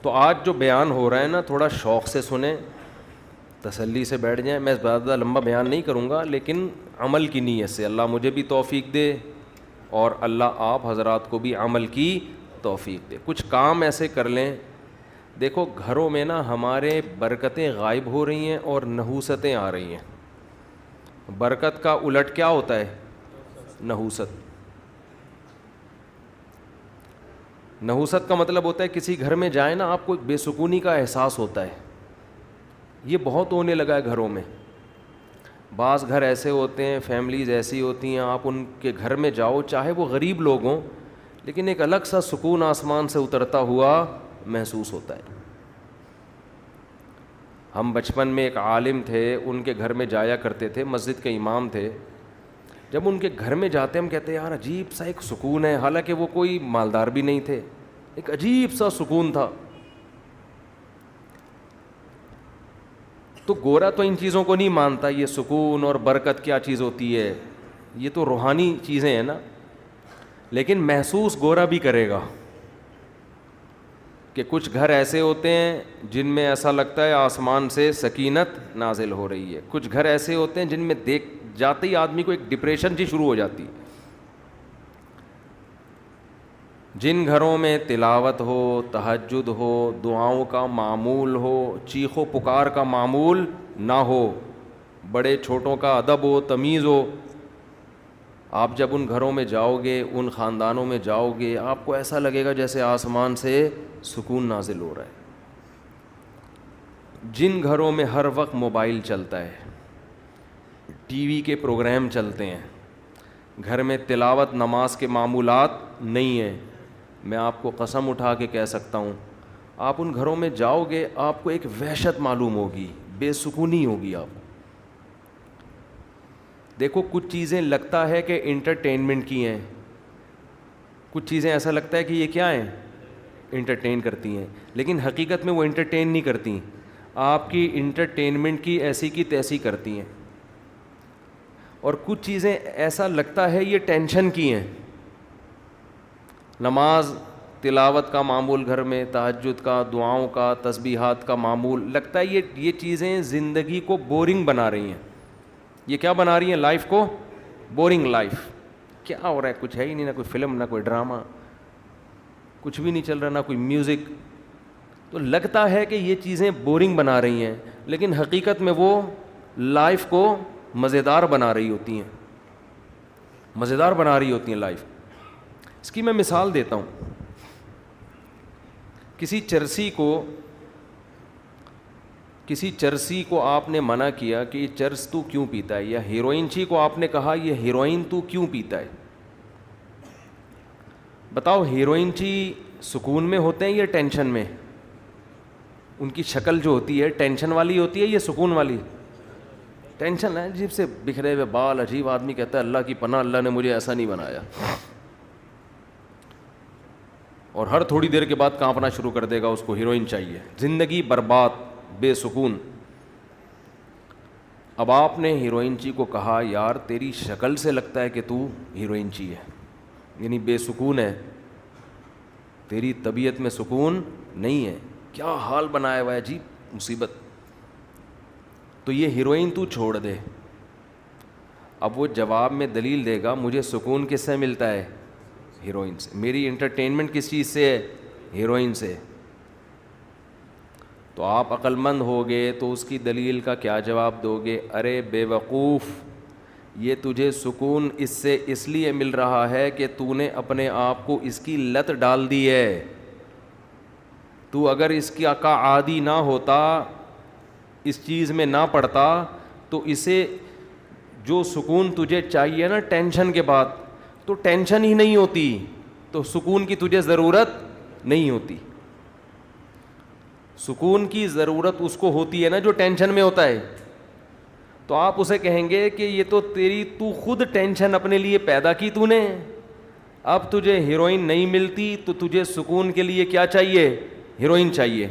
تو آج جو بیان ہو رہا ہے نا تھوڑا شوق سے سنیں, تسلی سے بیٹھ جائیں. میں زیادہ لمبا بیان نہیں کروں گا, لیکن عمل کی نیت سے اللہ مجھے بھی توفیق دے اور اللہ آپ حضرات کو بھی عمل کی توفیق دے. کچھ کام ایسے کر لیں. دیکھو گھروں میں نا ہمارے برکتیں غائب ہو رہی ہیں اور نحوستیں آ رہی ہیں. برکت کا الٹ کیا ہوتا ہے؟ نحوست. نحوست کا مطلب ہوتا ہے کسی گھر میں جائیں نا آپ کو بے سکونی کا احساس ہوتا ہے. یہ بہت ہونے لگا ہے گھروں میں. بعض گھر ایسے ہوتے ہیں, فیملیز ایسی ہوتی ہیں, آپ ان کے گھر میں جاؤ چاہے وہ غریب لوگ ہوں, لیکن ایک الگ سا سکون آسمان سے اترتا ہوا محسوس ہوتا ہے. ہم بچپن میں ایک عالم تھے, ان کے گھر میں جایا کرتے تھے, مسجد کے امام تھے. جب ان کے گھر میں جاتے ہم کہتے ہیں یار عجیب سا ایک سکون ہے, حالانکہ وہ کوئی مالدار بھی نہیں تھے, ایک عجیب سا سکون تھا. تو گورا تو ان چیزوں کو نہیں مانتا, یہ سکون اور برکت کیا چیز ہوتی ہے, یہ تو روحانی چیزیں ہیں نا, لیکن محسوس گورا بھی کرے گا کہ کچھ گھر ایسے ہوتے ہیں جن میں ایسا لگتا ہے آسمان سے سکینت نازل ہو رہی ہے. کچھ گھر ایسے ہوتے ہیں جن میں دیکھ جاتے ہی آدمی کو ایک ڈپریشن سی شروع ہو جاتی ہے. جن گھروں میں تلاوت ہو, تہجد ہو, دعاؤں کا معمول ہو, چیخ و پکار کا معمول نہ ہو, بڑے چھوٹوں کا ادب ہو, تمیز ہو, آپ جب ان گھروں میں جاؤ گے, ان خاندانوں میں جاؤ گے, آپ کو ایسا لگے گا جیسے آسمان سے سکون نازل ہو رہا ہے. جن گھروں میں ہر وقت موبائل چلتا ہے, ٹی وی کے پروگرام چلتے ہیں, گھر میں تلاوت نماز کے معمولات نہیں ہیں, میں آپ کو قسم اٹھا کے کہہ سکتا ہوں آپ ان گھروں میں جاؤ گے آپ کو ایک وحشت معلوم ہوگی, بے سکونی ہوگی آپ کو. دیکھو کچھ چیزیں لگتا ہے کہ انٹرٹینمنٹ کی ہیں, کچھ چیزیں ایسا لگتا ہے کہ یہ کیا ہیں, انٹرٹین کرتی ہیں, لیکن حقیقت میں وہ انٹرٹین نہیں کرتی, آپ کی انٹرٹینمنٹ کی ایسی کی تیسی کرتی ہیں. اور کچھ چیزیں ایسا لگتا ہے یہ ٹینشن کی ہیں. نماز تلاوت کا معمول گھر میں, تہجد کا, دعاؤں کا, تسبیحات کا معمول, لگتا ہے یہ چیزیں زندگی کو بورنگ بنا رہی ہیں. یہ کیا بنا رہی ہیں؟ لائف کو بورنگ. لائف کیا ہو رہا ہے, کچھ ہے ہی نہیں, نہ کوئی فلم, نہ کوئی ڈرامہ, کچھ بھی نہیں چل رہا, نہ کوئی میوزک. تو لگتا ہے کہ یہ چیزیں بورنگ بنا رہی ہیں, لیکن حقیقت میں وہ لائف کو مزیدار بنا رہی ہوتی ہیں, مزیدار بنا رہی ہوتی ہیں لائف. اس کی میں مثال دیتا ہوں. کسی چرسی کو آپ نے منع کیا کہ یہ چرس تو کیوں پیتا ہے, یا ہیروئن چی کو آپ نے کہا یہ ہیروئن تو کیوں پیتا ہے. بتاؤ ہیروئن چی سکون میں ہوتے ہیں یا ٹینشن میں؟ ان کی شکل جو ہوتی ہے ٹینشن والی ہوتی ہے یا سکون والی؟ ٹینشن ہے, عجیب سے بکھرے ہوئے بال, عجیب. آدمی کہتا ہے اللہ کی پناہ, اللہ نے مجھے ایسا نہیں بنایا, اور ہر تھوڑی دیر کے بعد کانپنا شروع کر دے گا, اس کو ہیروئن چاہیے. زندگی برباد, بے سکون. اب آپ نے ہیروئن چی کو کہا یار تیری شکل سے لگتا ہے کہ تو ہیروئن چی ہے, یعنی بے سکون ہے, تیری طبیعت میں سکون نہیں ہے, کیا حال بنایا ہوا ہے, عجیب مصیبت. تو یہ ہیروئن تو چھوڑ دے. اب وہ جواب میں دلیل دے گا مجھے سکون کس سے ملتا ہے؟ ہیروئن سے. میری انٹرٹینمنٹ کس چیز سے ہے؟ ہیروئن سے. تو آپ عقل مند ہوگے تو اس کی دلیل کا کیا جواب دو گے؟ ارے بے وقوف, یہ تجھے سکون اس سے اس لیے مل رہا ہے کہ تو نے اپنے آپ کو اس کی لت ڈال دی ہے. تو اگر اس کا عادی نہ ہوتا, اس چیز میں نہ پڑتا, تو اسے جو سکون تجھے چاہیے نا ٹینشن کے بعد, تو ٹینشن ہی نہیں ہوتی, تو سکون کی تجھے ضرورت نہیں ہوتی. سکون کی ضرورت اس کو ہوتی ہے نا جو ٹینشن میں ہوتا ہے. تو آپ اسے کہیں گے کہ یہ تو تو خود ٹینشن اپنے لیے پیدا کی تو نے, اب تجھے ہیروئن نہیں ملتی تو تجھے سکون کے لیے کیا چاہیے؟ ہیروئن چاہیے.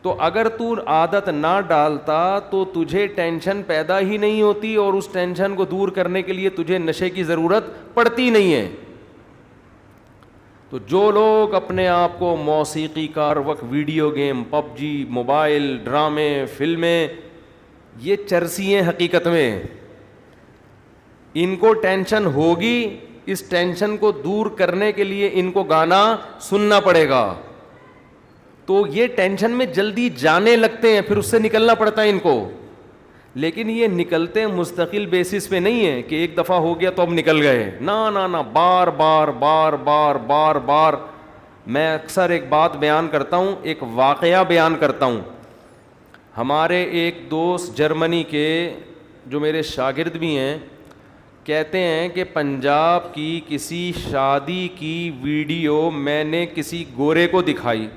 تو اگر تو عادت نہ ڈالتا تو تجھے ٹینشن پیدا ہی نہیں ہوتی, اور اس ٹینشن کو دور کرنے کے لیے تجھے نشے کی ضرورت پڑتی نہیں ہے. تو جو لوگ اپنے آپ کو موسیقی کا ہر وقت ویڈیو گیم، پب جی، موبائل، ڈرامے، فلمیں، یہ چرسی ہیں حقیقت میں. ان کو ٹینشن ہوگی، اس ٹینشن کو دور کرنے کے لیے ان کو گانا سننا پڑے گا. تو یہ ٹینشن میں جلدی جانے لگتے ہیں، پھر اس سے نکلنا پڑتا ہے ان کو. لیکن یہ نکلتے مستقل بیسس پہ نہیں ہے کہ ایک دفعہ ہو گیا تو اب نکل گئے. نہ بار بار بار بار بار بار. میں اکثر ایک بات بیان کرتا ہوں، ایک واقعہ بیان کرتا ہوں. ہمارے ایک دوست جرمنی کے جو میرے شاگرد بھی ہیں، کہتے ہیں کہ پنجاب کی کسی شادی کی ویڈیو میں نے کسی گورے کو دکھائی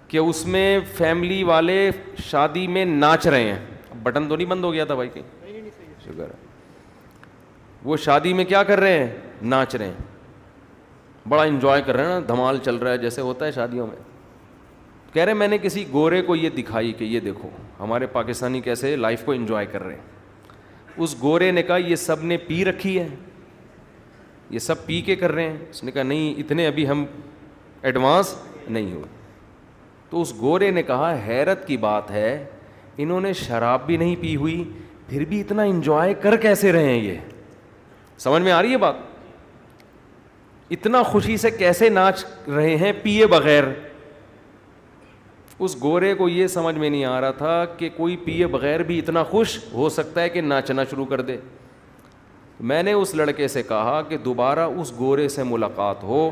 کہ اس میں فیملی والے شادی میں ناچ رہے ہیں. بٹن تو نہیں بند ہو گیا تھا بھائی کہ شکر ہے. وہ شادی میں کیا کر رہے ہیں؟ ناچ رہے ہیں، بڑا انجوائے کر رہے ہیں نا، دھمال چل رہا ہے جیسے ہوتا ہے شادیوں میں. کہہ رہے میں نے کسی گورے کو یہ دکھائی کہ یہ دیکھو ہمارے پاکستانی کیسے لائف کو انجوائے کر رہے ہیں. اس گورے نے کہا یہ سب نے پی رکھی ہے، یہ سب پی کے کر رہے ہیں. اس نے کہا نہیں، اتنے ابھی ہم ایڈوانس نہیں ہوئے. تو اس گورے نے کہا حیرت کی بات ہے، انہوں نے شراب بھی نہیں پی ہوئی، پھر بھی اتنا انجوائے کر کیسے رہے ہیں؟ یہ سمجھ میں آ رہی ہے بات؟ اتنا خوشی سے کیسے ناچ رہے ہیں پیے بغیر؟ اس گورے کو یہ سمجھ میں نہیں آ رہا تھا کہ کوئی پیے بغیر بھی اتنا خوش ہو سکتا ہے کہ ناچنا شروع کر دے. میں نے اس لڑکے سے کہا کہ دوبارہ اس گورے سے ملاقات ہو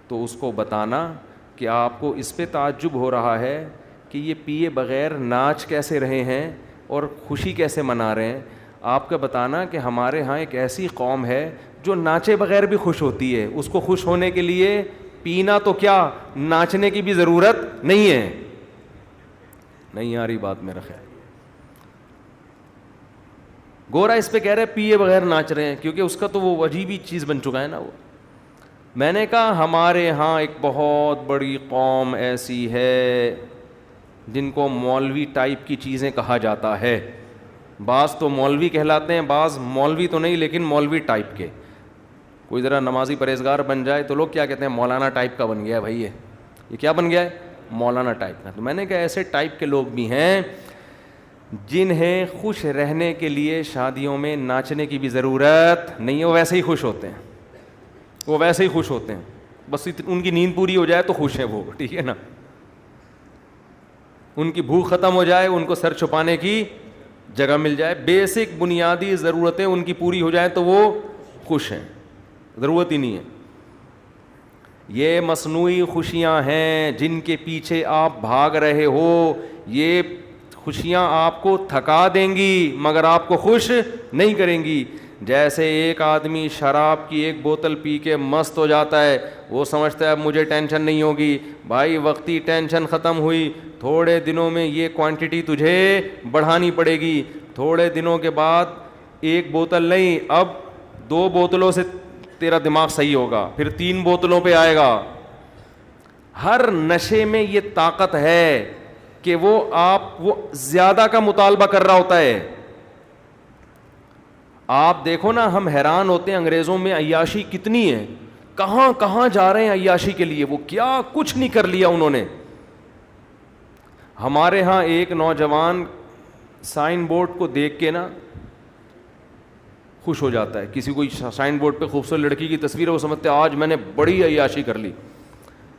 تو اس کو بتانا کہ آپ کو اس پہ تعجب ہو رہا ہے کہ یہ پیے بغیر ناچ کیسے رہے ہیں اور خوشی کیسے منا رہے ہیں. آپ کا بتانا کہ ہمارے ہاں ایک ایسی قوم ہے جو ناچے بغیر بھی خوش ہوتی ہے. اس کو خوش ہونے کے لیے پینا تو کیا، ناچنے کی بھی ضرورت نہیں ہے. نہیں آ رہی بات میرا خیال. گورا اس پہ کہہ رہے پیے بغیر ناچ رہے ہیں کیونکہ اس کا تو وہ عجیب ہی چیز بن چکا ہے نا وہ. میں نے کہا ہمارے ہاں ایک بہت بڑی قوم ایسی ہے جن کو مولوی ٹائپ کی چیزیں کہا جاتا ہے. بعض تو مولوی کہلاتے ہیں، بعض مولوی تو نہیں لیکن مولوی ٹائپ کے. کوئی ذرا نمازی پرہیزگار بن جائے تو لوگ کیا کہتے ہیں؟ مولانا ٹائپ کا بن گیا ہے بھائی. یہ کیا بن گیا ہے؟ مولانا ٹائپ کا. تو میں نے کہا ایسے ٹائپ کے لوگ بھی ہیں جنہیں خوش رہنے کے لیے شادیوں میں ناچنے کی بھی ضرورت نہیں ہے. وہ ویسے ہی خوش ہوتے ہیں، وہ ویسے ہی خوش ہوتے ہیں. بس ان کی نیند پوری ہو جائے تو خوش ہیں وہ، ٹھیک ہے نا. ان کی بھوک ختم ہو جائے، ان کو سر چھپانے کی جگہ مل جائے، بیسک بنیادی ضرورتیں ان کی پوری ہو جائیں تو وہ خوش ہیں. ضرورت ہی نہیں ہے. یہ مصنوعی خوشیاں ہیں جن کے پیچھے آپ بھاگ رہے ہو. یہ خوشیاں آپ کو تھکا دیں گی مگر آپ کو خوش نہیں کریں گی. جیسے ایک آدمی شراب کی ایک بوتل پی کے مست ہو جاتا ہے، وہ سمجھتا ہے اب مجھے ٹینشن نہیں ہوگی. بھائی وقتی ٹینشن ختم ہوئی، تھوڑے دنوں میں یہ کوانٹٹی تجھے بڑھانی پڑے گی. تھوڑے دنوں کے بعد ایک بوتل نہیں، اب 2 بوتلوں سے تیرا دماغ صحیح ہوگا، پھر 3 بوتلوں پہ آئے گا. ہر نشے میں یہ طاقت ہے کہ وہ زیادہ کا مطالبہ کر رہا ہوتا ہے. آپ دیکھو نا، ہم حیران ہوتے ہیں انگریزوں میں عیاشی کتنی ہے، کہاں کہاں جا رہے ہیں عیاشی کے لیے. وہ کیا کچھ نہیں کر لیا انہوں نے. ہمارے ہاں ایک نوجوان سائن بورڈ کو دیکھ کے نا خوش ہو جاتا ہے. کسی کوئی سائن بورڈ پہ خوبصورت لڑکی کی تصویر ہے، وہ سمجھتے ہیں آج میں نے بڑی عیاشی کر لی.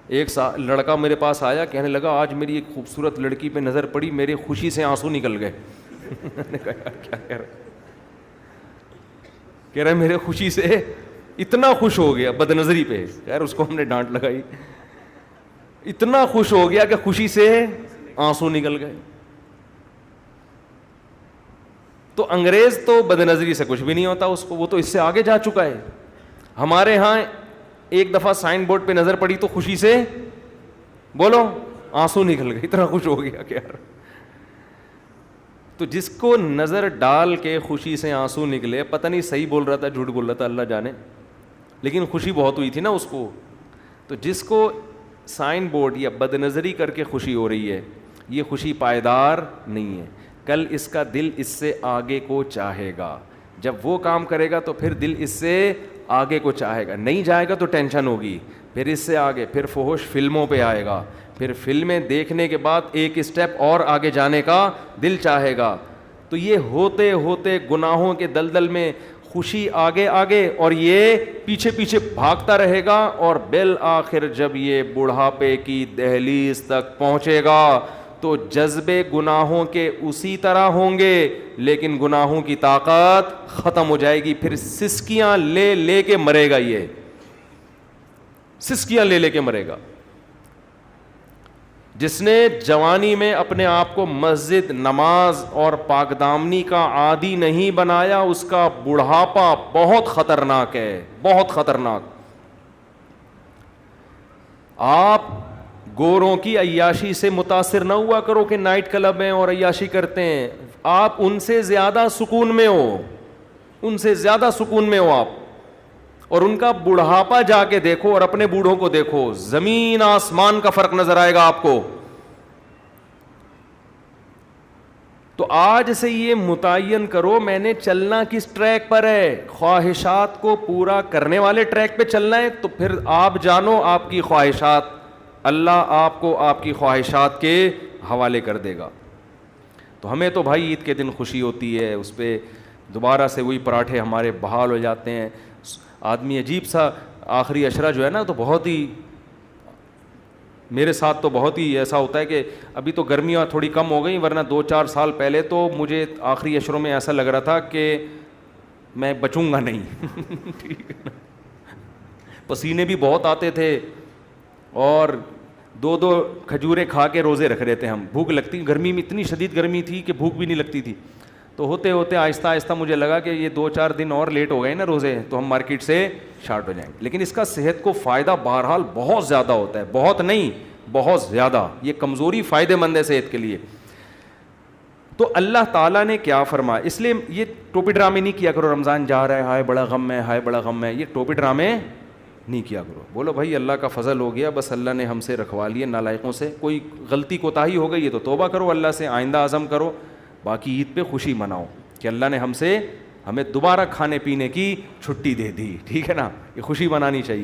ایک لڑکا میرے پاس آیا، کہنے لگا آج میری ایک خوبصورت لڑکی پہ نظر پڑی، میرے خوشی سے آنسو نکل گئے. میں نے کہا یار کیا کہہ رہے؟ کہہ رہے میرے خوشی سے اتنا خوش ہو گیا بد نظری پہ. خیر اس کو ہم نے ڈانٹ لگائی. اتنا خوش ہو گیا کہ خوشی سے آنسو نکل گئے. تو انگریز تو بد نظری سے کچھ بھی نہیں ہوتا اس کو، وہ تو اس سے آگے جا چکا ہے. ہمارے ہاں ایک دفعہ سائن بورڈ پہ نظر پڑی تو خوشی سے بولو آنسو نکل گئے، اتنا خوش ہو گیا کہ یار. تو جس کو نظر ڈال کے خوشی سے آنسو نکلے، پتہ نہیں صحیح بول رہا تھا جھوٹ بول رہا تھا اللہ جانے، لیکن خوشی بہت ہوئی تھی نا اس کو. تو جس کو سائن بورڈ یا بد نظری کر کے خوشی ہو رہی ہے، یہ خوشی پائیدار نہیں ہے. کل اس کا دل اس سے آگے کو چاہے گا. جب وہ کام کرے گا تو پھر دل اس سے آگے کو چاہے گا. نہیں جائے گا تو ٹینشن ہوگی. پھر اس سے آگے پھر فحش فلموں پہ آئے گا, پھر فلمیں دیکھنے کے بعد ایک اسٹیپ اور آگے جانے کا دل چاہے گا. تو یہ ہوتے ہوتے گناہوں کے دلدل میں خوشی آگے آگے اور یہ پیچھے پیچھے بھاگتا رہے گا, اور بالآخر جب یہ بڑھاپے کی دہلیز تک پہنچے گا تو جذبے گناہوں کے اسی طرح ہوں گے, لیکن گناہوں کی طاقت ختم ہو جائے گی. پھر سسکیاں لے لے کے مرے گا, یہ سسکیاں لے لے کے مرے گا. جس نے جوانی میں اپنے آپ کو مسجد, نماز اور پاک دامنی کا عادی نہیں بنایا, اس کا بڑھاپا بہت خطرناک ہے, بہت خطرناک. آپ گوروں کی عیاشی سے متاثر نہ ہوا کرو کہ نائٹ کلب ہیں اور عیاشی کرتے ہیں. آپ ان سے زیادہ سکون میں ہو, ان سے زیادہ سکون میں ہو آپ. اور ان کا بڑھاپا جا کے دیکھو اور اپنے بوڑھوں کو دیکھو, زمین آسمان کا فرق نظر آئے گا آپ کو. تو آج سے یہ متعین کرو میں نے چلنا کس ٹریک پر ہے. خواہشات کو پورا کرنے والے ٹریک پہ چلنا ہے, تو پھر آپ جانو آپ کی خواہشات, اللہ آپ کو آپ کی خواہشات کے حوالے کر دے گا. تو ہمیں تو بھائی عید کے دن خوشی ہوتی ہے, اس پہ دوبارہ سے وہی پراٹھے ہمارے بحال ہو جاتے ہیں. آدمی عجیب سا آخری عشرہ جو ہے نا, تو بہت ہی, میرے ساتھ تو بہت ہی ایسا ہوتا ہے کہ ابھی تو گرمیاں تھوڑی کم ہو گئیں, ورنہ 2-4 سال پہلے تو مجھے آخری عشروں میں ایسا لگ رہا تھا کہ میں بچوں گا نہیں. ٹھیک ہے نا, پسینے بھی بہت آتے تھے, اور 2 کھجوریں کھا کے روزے رکھ رہے تھے ہم. بھوک لگتی, گرمی میں اتنی شدید گرمی تھی کہ بھوک بھی نہیں لگتی تھی. تو ہوتے ہوتے آہستہ آہستہ مجھے لگا کہ یہ 2-4 دن اور لیٹ ہو گئے نا روزے, تو ہم مارکیٹ سے شارٹ ہو جائیں گے. لیکن اس کا صحت کو فائدہ بہرحال بہت زیادہ ہوتا ہے, بہت نہیں بہت زیادہ. یہ کمزوری فائدہ مند ہے صحت کے لیے. تو اللہ تعالیٰ نے کیا فرمایا, اس لیے یہ ٹوپی ڈرامے نہیں کیا کرو. رمضان جا رہا ہے, ہائے بڑا غم ہے, ہائے بڑا غم ہے, یہ ٹوپی ڈرامے نہیں کیا کرو. بولو بھائی اللہ کا فضل ہو گیا, بس اللہ نے ہم سے رکھوا لیے نالائقوں سے. کوئی غلطی کوتاہی ہو گئی ہے تو توبہ کرو اللہ سے, آئندہ عزم کرو. باقی عید پہ خوشی مناؤ کہ اللہ نے ہمیں دوبارہ کھانے پینے کی چھٹی دے دی. ٹھیک ہے نا, یہ خوشی منانی چاہیے.